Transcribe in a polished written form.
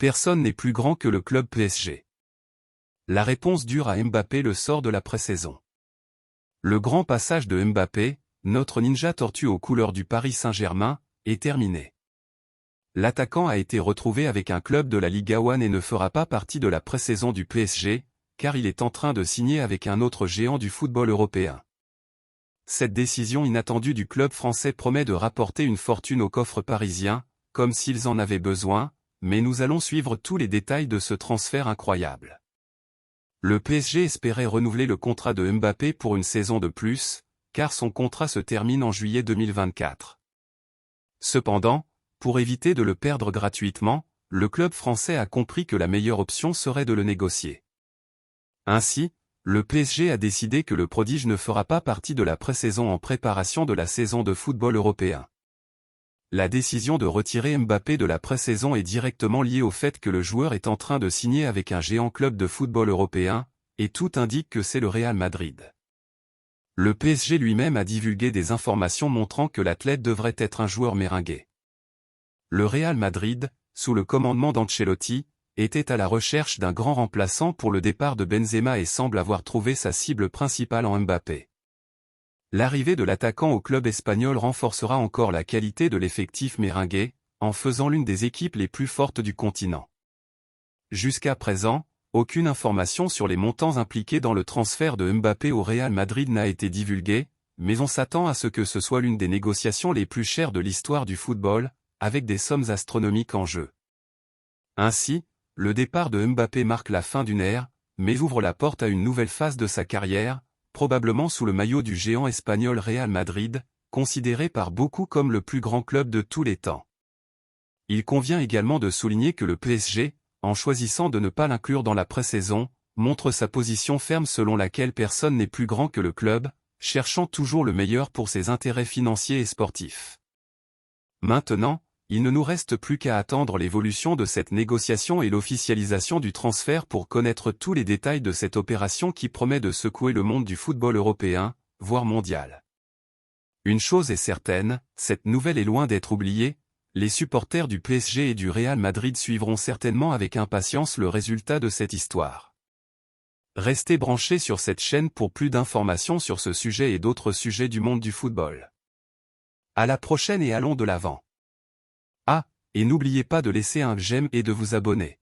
Personne n'est plus grand que le club PSG. La réponse dure à Mbappé le sort de la pré-saison. Le grand passage de Mbappé, notre ninja tortue aux couleurs du Paris Saint-Germain, est terminé. L'attaquant a été retrouvé avec un club de la Liga 1 et ne fera pas partie de la pré-saison du PSG, car il est en train de signer avec un autre géant du football européen. Cette décision inattendue du club français promet de rapporter une fortune au coffre parisien, comme s'ils en avaient besoin, mais nous allons suivre tous les détails de ce transfert incroyable. Le PSG espérait renouveler le contrat de Mbappé pour une saison de plus, car son contrat se termine en juillet 2024. Cependant, pour éviter de le perdre gratuitement, le club français a compris que la meilleure option serait de le négocier. Ainsi, le PSG a décidé que le prodige ne fera pas partie de la pré-saison en préparation de la saison de football européen. La décision de retirer Mbappé de la pré-saison est directement liée au fait que le joueur est en train de signer avec un géant club de football européen, et tout indique que c'est le Real Madrid. Le PSG lui-même a divulgué des informations montrant que l'athlète devrait être un joueur méringué. Le Real Madrid, sous le commandement d'Ancelotti, était à la recherche d'un grand remplaçant pour le départ de Benzema et semble avoir trouvé sa cible principale en Mbappé. L'arrivée de l'attaquant au club espagnol renforcera encore la qualité de l'effectif méringué, en faisant l'une des équipes les plus fortes du continent. Jusqu'à présent, aucune information sur les montants impliqués dans le transfert de Mbappé au Real Madrid n'a été divulguée, mais on s'attend à ce que ce soit l'une des négociations les plus chères de l'histoire du football, avec des sommes astronomiques en jeu. Ainsi, le départ de Mbappé marque la fin d'une ère, mais ouvre la porte à une nouvelle phase de sa carrière, probablement sous le maillot du géant espagnol Real Madrid, considéré par beaucoup comme le plus grand club de tous les temps. Il convient également de souligner que le PSG, en choisissant de ne pas l'inclure dans la pré-saison, montre sa position ferme selon laquelle personne n'est plus grand que le club, cherchant toujours le meilleur pour ses intérêts financiers et sportifs. Maintenant, il ne nous reste plus qu'à attendre l'évolution de cette négociation et l'officialisation du transfert pour connaître tous les détails de cette opération qui promet de secouer le monde du football européen, voire mondial. Une chose est certaine, cette nouvelle est loin d'être oubliée, les supporters du PSG et du Real Madrid suivront certainement avec impatience le résultat de cette histoire. Restez branchés sur cette chaîne pour plus d'informations sur ce sujet et d'autres sujets du monde du football. À la prochaine et allons de l'avant. Ah, et n'oubliez pas de laisser un j'aime et de vous abonner.